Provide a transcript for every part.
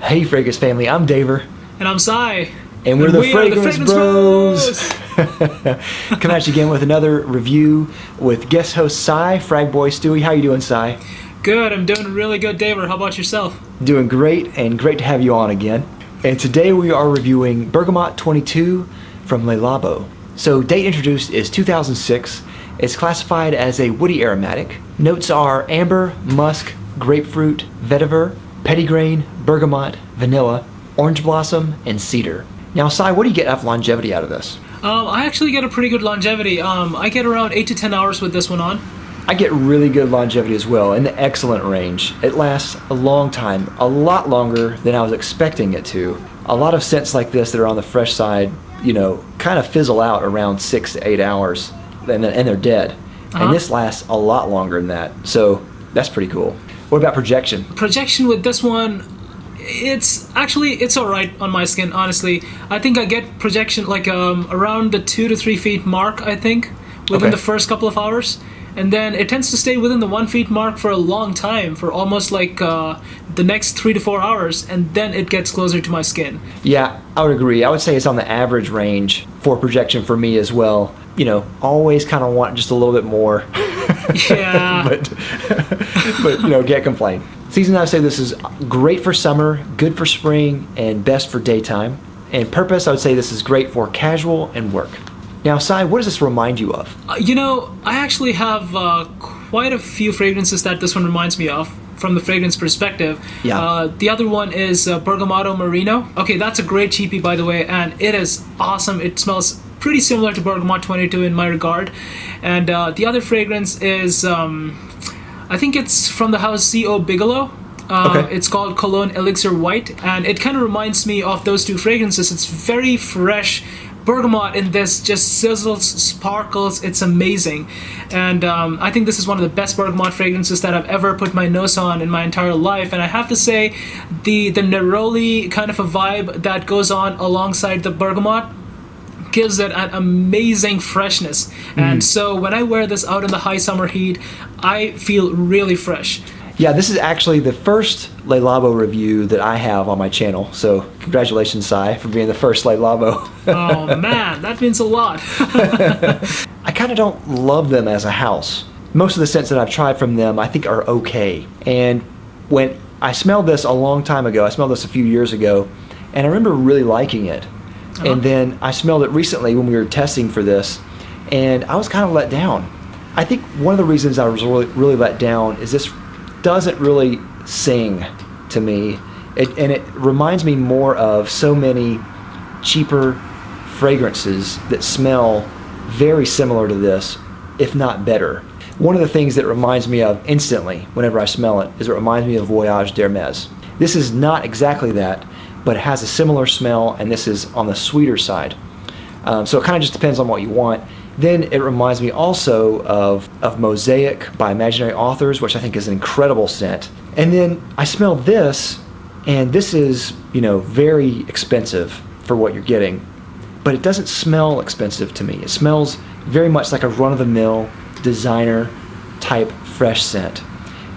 Hey, Fragrance family, I'm Daver. And I'm Cy. And we're we Fragrance, are the Fragrance Bros. Come at you again with another review with guest host Cy, Frag Boy Stewie. How you doing, Cy? Good, I'm doing really good, Daver. How about yourself? Doing great, and great to have you on again. And today we are reviewing Bergamote 22 from Labo. So date introduced is 2006. It's classified as a woody aromatic. Notes are amber, musk, grapefruit, vetiver, petitgrain, bergamot, vanilla, orange blossom, and cedar. Now, Cy, what do you get out of longevity out of this? I actually get a pretty good longevity. I get around 8 to 10 hours with this one on. I get really good longevity as well, in the excellent range. It lasts a long time, a lot longer than I was expecting it to. A lot of scents like this that are on the fresh side, kind of fizzle out around 6 to 8 hours, and they're dead. And this lasts a lot longer than that, so that's pretty cool. What about projection? Projection with this one, it's alright on my skin, honestly. I think I get projection like around the 2 to 3 feet mark, I think, within the first couple of hours. And then it tends to stay within the 1 feet mark for a long time, for almost like the next 3 to 4 hours, and then it gets closer to my skin. Yeah, I would agree. I would say it's on the average range for projection for me as well. Always kind of want just a little bit more. Yeah. but can't complain. Season, I would say this is great for summer, good for spring, and best for daytime. And purpose, I would say this is great for casual and work. Now, Cy, what does this remind you of? I actually have quite a few fragrances that this one reminds me of from the fragrance perspective. Yeah. The other one is Bergamote Merino. Okay, that's a great cheapie, by the way, and it is awesome. It smells pretty similar to Bergamote 22 in my regard. And the other fragrance is, I think it's from the house C.O. Bigelow. It's called Cologne Elixir White, and it kind of reminds me of those two fragrances. It's very fresh. Bergamot in this just sizzles, sparkles, it's amazing. And I think this is one of the best bergamot fragrances that I've ever put my nose on in my entire life. And I have to say, the neroli kind of a vibe that goes on alongside the bergamot gives it an amazing freshness. And so when I wear this out in the high summer heat, I feel really fresh. Yeah, this is actually the first Labo review that I have on my channel. So congratulations, Cy, for being the first Labo. Oh man, that means a lot. I kind of don't love them as a house. Most of the scents that I've tried from them I think are okay. And when I smelled this a long time ago, I smelled this a few years ago, and I remember really liking it. And then I smelled it recently when we were testing for this, and I was kind of let down. I think one of the reasons I was really let down is this doesn't really sing to me, and it reminds me more of so many cheaper fragrances that smell very similar to this, if not better. One of the things that it reminds me of instantly whenever I smell it is it reminds me of Voyage d'Hermès. This is not exactly that, but it has a similar smell, and this is on the sweeter side. So it kind of just depends on what you want. Then it reminds me also of Mosaic by Imaginary Authors, which I think is an incredible scent. And then I smell this, and this is, very expensive for what you're getting. But it doesn't smell expensive to me. It smells very much like a run-of-the-mill designer type fresh scent.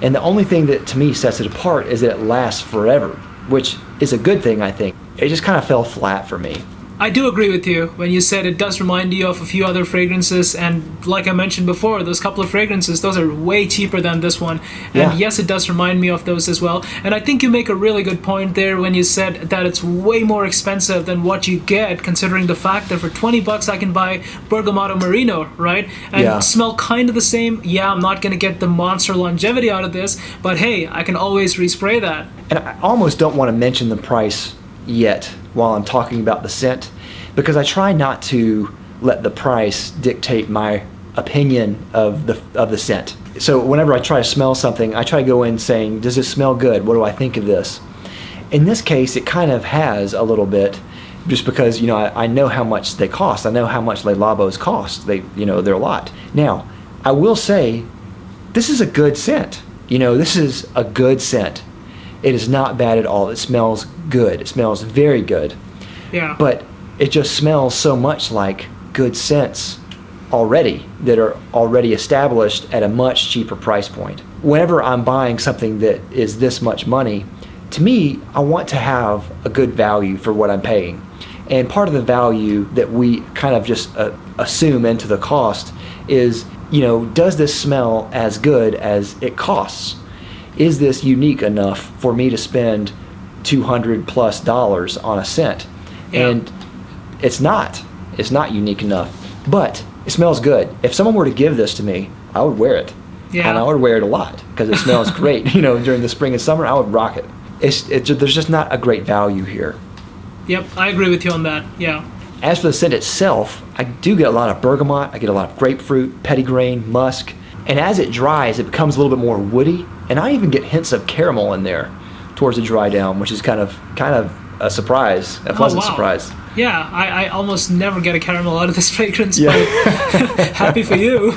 And the only thing that to me sets it apart is that it lasts forever, which is a good thing, I think. It just kind of fell flat for me. I do agree with you when you said it does remind you of a few other fragrances, and like I mentioned before, those couple of fragrances, those are way cheaper than this one. And yes, it does remind me of those as well. And I think you make a really good point there when you said that it's way more expensive than what you get, considering the fact that for 20 bucks I can buy Bergamote Merino, right? And smell kind of the same. Yeah, I'm not going to get the monster longevity out of this, but hey, I can always respray that. And I almost don't want to mention the price yet while I'm talking about the scent, because I try not to let the price dictate my opinion of the scent. So whenever I try to smell something, I try to go in saying, does it smell good? What do I think of this? In this case, it kind of has a little bit, just because I know how much they cost. I know how much Labos cost. They're a lot. Now, I will say, this is a good scent. This is a good scent. It is not bad at all. It smells good. It smells very good. Yeah. But it just smells so much like good scents already that are already established at a much cheaper price point. Whenever I'm buying something that is this much money, to me, I want to have a good value for what I'm paying. And part of the value that we kind of just assume into the cost is, does this smell as good as it costs? Is this unique enough for me to spend $200+ on a scent? Yeah. And it's not. It's not unique enough. But it smells good. If someone were to give this to me, I would wear it. Yeah. And I would wear it a lot because it smells great. During the spring and summer, I would rock it. There's just not a great value here. Yep, I agree with you on that. Yeah. As for the scent itself, I do get a lot of bergamot, I get a lot of grapefruit, petitgrain, musk, and as it dries, it becomes a little bit more woody, and I even get hints of caramel in there towards the dry down, which is kind of a surprise, a pleasant surprise. Yeah, I almost never get a caramel out of this fragrance, but happy for you.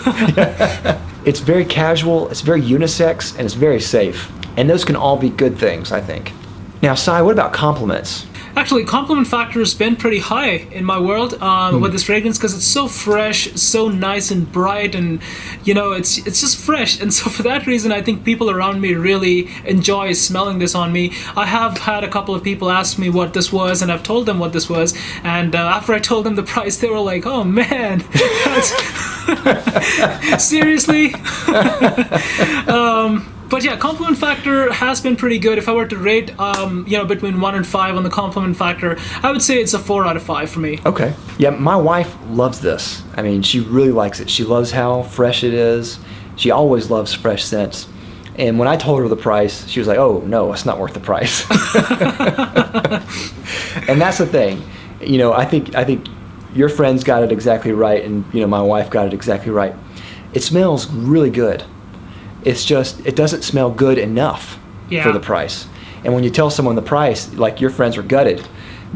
It's very casual, it's very unisex, and it's very safe, and those can all be good things, I think. Now, Sai, what about compliments? Actually, compliment factor has been pretty high in my world with this fragrance because it's so fresh, so nice and bright, and it's just fresh. And so for that reason, I think people around me really enjoy smelling this on me. I have had a couple of people ask me what this was, and I've told them what this was. And after I told them the price, they were like, "Oh man, that's seriously." But yeah, compliment factor has been pretty good. If I were to rate, between 1 and 5 on the compliment factor, I would say it's a 4 out of 5 for me. Okay. Yeah, my wife loves this. I mean, she really likes it. She loves how fresh it is. She always loves fresh scents. And when I told her the price, she was like, "Oh no, it's not worth the price." And that's the thing. I think your friends got it exactly right, and my wife got it exactly right. It smells really good. It's just, it doesn't smell good enough for the price. And when you tell someone the price, like your friends were gutted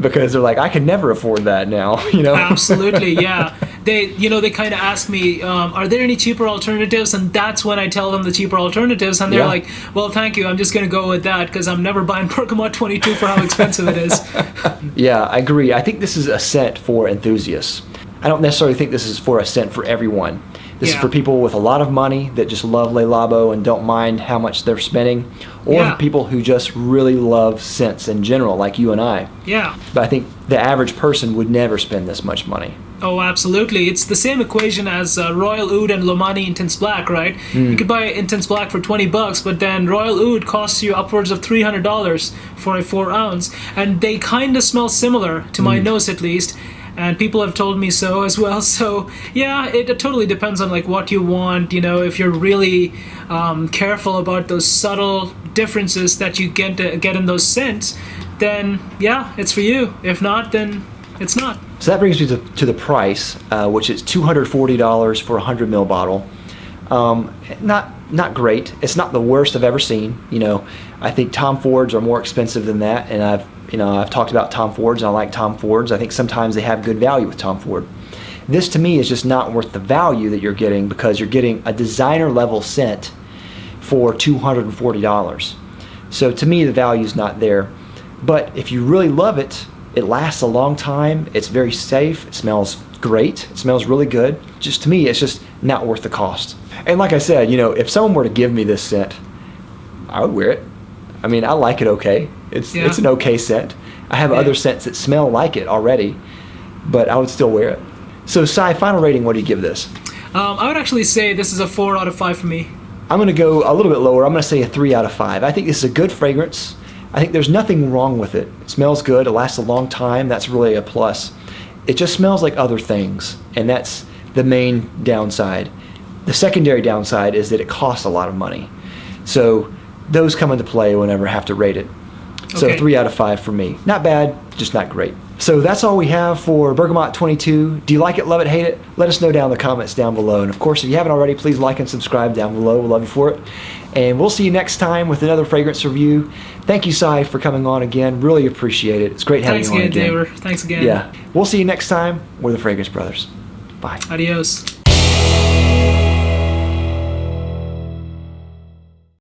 because they're like, "I can never afford that now." Absolutely, yeah. They kind of ask me, "Are there any cheaper alternatives?" And that's when I tell them the cheaper alternatives, and they're like, "Well, thank you. I'm just going to go with that because I'm never buying Bergamote 22 for how expensive it is." Yeah, I agree. I think this is a scent for enthusiasts. I don't necessarily think this is for a scent for everyone. This is for people with a lot of money that just love Le Labo and don't mind how much they're spending, or people who just really love scents in general, like you and I. Yeah. But I think the average person would never spend this much money. Oh, absolutely. It's the same equation as Royal Oud and Lomani Intense Black, right? You could buy Intense Black for $20, but then Royal Oud costs you upwards of $300 for a 4 ounce, and they kind of smell similar, to my nose at least. And people have told me so as well. So yeah, it totally depends on like what you want. If you're really careful about those subtle differences that you get in those scents, then yeah, it's for you. If not, then it's not. So that brings me to the price, which is $240 for a 100 ml bottle. Not great. It's not the worst I've ever seen. I think Tom Fords are more expensive than that, and I've talked about Tom Fords, and I like Tom Fords. I think sometimes they have good value with Tom Ford. This to me is just not worth the value that you're getting because you're getting a designer level scent for $240. So to me, the value is not there. But if you really love it, it lasts a long time. It's very safe. It smells great. It smells really good. Just to me, it's just not worth the cost. And like I said, if someone were to give me this scent, I would wear it. I mean, I like it okay. It's an okay scent. I have other scents that smell like it already, but I would still wear it. So, Sai, final rating, what do you give this? I would actually say this is a 4 out of 5 for me. I'm going to go a little bit lower. I'm going to say a 3 out of 5. I think this is a good fragrance. I think there's nothing wrong with it. It smells good. It lasts a long time. That's really a plus. It just smells like other things, and that's the main downside. The secondary downside is that it costs a lot of money. So those come into play whenever I have to rate it. So 3 out of 5 for me. Not bad, just not great. So that's all we have for Bergamote 22. Do you like it, love it, hate it? Let us know down in the comments down below. And of course, if you haven't already, please like and subscribe down below. We'll love you for it. And we'll see you next time with another fragrance review. Thank you, Sai, for coming on again. Really appreciate it. It's great having you on again. Thanks again, David. Thanks again. Yeah. We'll see you next time. We're the Fragrance Brothers. Bye. Adios.